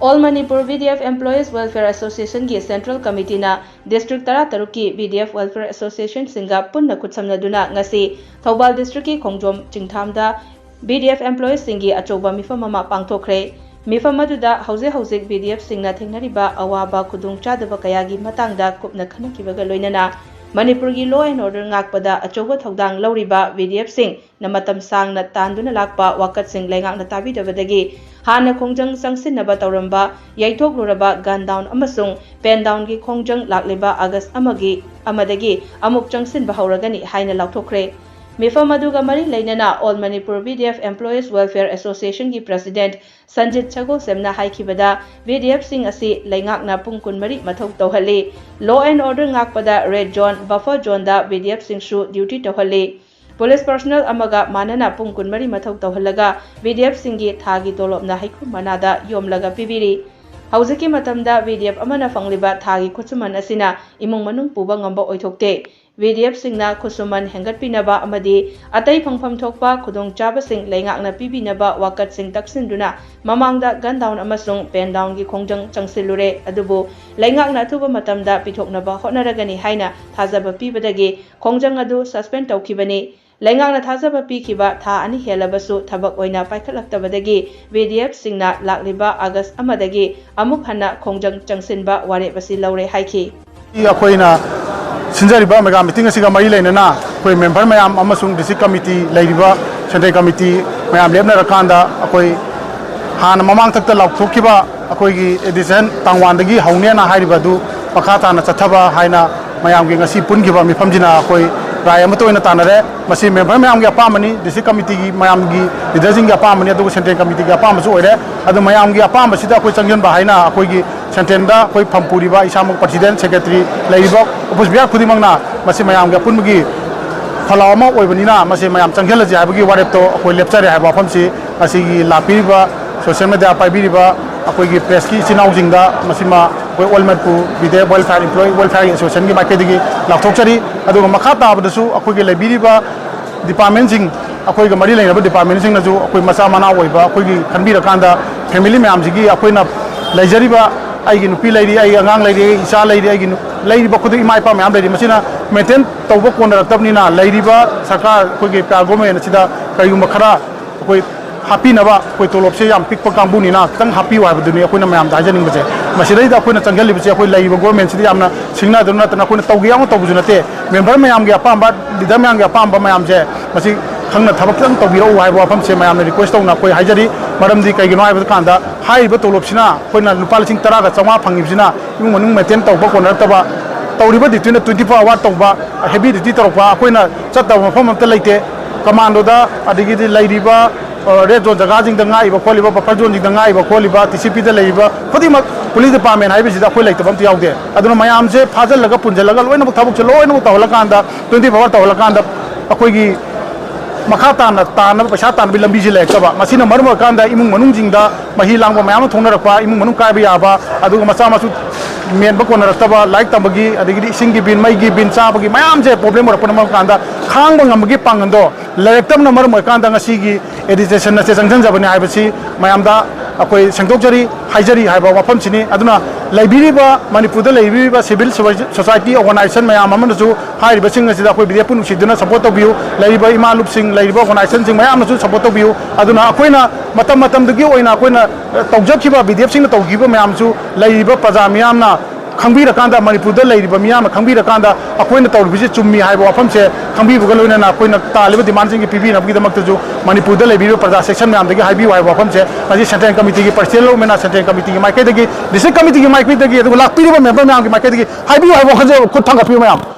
All Manipur VDF Employees Welfare Association की Central Committee na District Tara-Taruk की VDF Welfare Association singa punna khutsamnaduna ngasi Thobal District की Khongjang Changsilnaba VDF Employees singi achoba mifam ama pangthokre mifam aduda hauzik VDF Singna thengnariba awaba khudungchadaba kayagi matangda kupna khanakibaga loinana Manipur की Law and Order ngakpada achoba thodang lauriba VDF Sing na matam sangna tanduna lakpa wakat sing lengakna tabidabadagi Hana Khongjang Changsilnaba Laothokhre yaithokhluraba gun down amasung pen down ki Khongjang lakleba August amadagi amuk changsinba hauragani haina Laothokhre mifam aduga mari leinana All Manipur VDF Employees Welfare Association ki President Sanjit Chagolsemna haikibada VDF Sing asi leingakna pung kunmari mathau tawhali Law and Order ngakpada Red Zone Buffer Zone da VDF Sing shu duty tawhali Police personnel amaga manana pung kunmari mathau tawhalaga VDF Singi thagi tolopna haiku manada yomlaga pibiri hauziki matamda VDF amana fangliba thagi khusuman asina imung manung puba ngamba oithokte VDF Singna khusuman hengatpinaba amadi atai phangpham thokpa khudong chaba sing leingakna pibinaba wakat sing taksinduna mamangda gun down amasung pen down gi Khongjang Changsilure adubu leingakna thuba matamda pithoknaba honaragani haina thajaba pibadagi Khongjang adu suspend tawkhibani Lengakna thajaba pikiba tha ani helabasu thabak oina paikhalaktabadagi VDF Singna lakliba August amadagi amuk hana Khongjang Changsilnaba ware basi laure haiki akoina sinjariba mega meeting asiga mari leinana koi member mayam amasung district committee leiriba central committee mayam lebna rakanda akoi hana mamang thakta lauthokiba akoi gi edition tangwandagi haune na hairiba du pakhata na chathaba haina mayam gi ngasi pungiba mifamjina akoi Raya matoina tanare masi member mayam gi apamani district committee gi mayam gi leadership gi apamani adu central committee gi apam su oire adu mayam gi apam sida akoi changyan ba haina akoi gi central da akoi phampuri ba isamuk president secretary leiba opusbiya khudimangna masi mayam gi pungi phalawama oibanina masi mayam changhelaji habagi warep to akoi lepchare haba famsi asi gi lapiriba social media paibiriba akoi gi press ki chinau jingda masima koi All Manipur VDF Welfare Employee Welfare Association gi makedigi lauthokhchari adu makhata abdasu akoi gi lebiriba department sing akoi gi mari leinaba department sing naju akoi masa mana oiba akoi gi khanbira kanda family mayam jigi akoi na leijariba ai gi nupi leiri ai angang leiri isa leiri ai gi leiriba khudu imai pa mayam leiri masina maintain tawba konaraktabnina leiriba sarkar akoi gi government sida kayum khara akoi happy naba koi tolop se yam pikpa kambuni na tang happy wa baduni akoina mayam da janing baje masidai da akoina changal libse akoi laiba government sidi amna singna dona tana akoina tawgi am tawbu junate member mayam gi apamba leader mayam gi apamba mayam je masi khangna thabak tang tawbiro wa ba pham se mayam request tawna koi haijari maram di kai gi noi ba kanda hai ba tolop sina koina lupal sing tara ga chama phangibsina imung manung maintain tawba konar taba tawriba dituna 24 hour tawba heavy duty tawba akoina chatta pham amta leite commando da adigi di lairiba Red Zone jaga jing danga iba kholiba buffer zone jing danga iba kholiba TCP da leiba khodimak police department haibe sida khoi leitabam ti yaude aduna mayam je phajal laga punjal laga loina bu thabuk chalo loina bu tawla kanda 24 hour tawla kanda akoi gi makhata na tan paisa tan bi lambi je lekaba masina marma kanda imung manung jing da mahi langba mayam thongna rakpa imung manung kai bi aba adu macha masu men ba kona raktaba like tambagi adigi singi bin mai gi bin cha bagi mayam je problem ra panam kanda khang ba ngam gi pangando lektam na marma kanda ngasi gi education na se sangjang jabani haibasi mayam da akoi sangdokjari haijari haiba wafam chini aduna laibiriba Manipur da laibiriba civil society organization mayam amana ju hairiba sing asida akoi VDF pun siduna support to view laiba imalup sing laiba organization sing mayam ju support to view aduna akoina matam dagi oina akoina tawjakhiba VDF sing na tawgiba mayam ju laiba praja mayam na khangbi rakanda Manipur da laiba miyam khangbi rakanda akoina tawribisi chummi haiba wafam se khangbi buga loina na akoina taliba demand sing pibi na bigi damak ju Manipur da laiba praja section mayam dagi haibi haiba wafam se maji central committee gi partial mena central committee gi maike dagi district committee gi maike dagi lakpiriba member mayam gi maike dagi haibi haiba khaje khut thanga pi mayam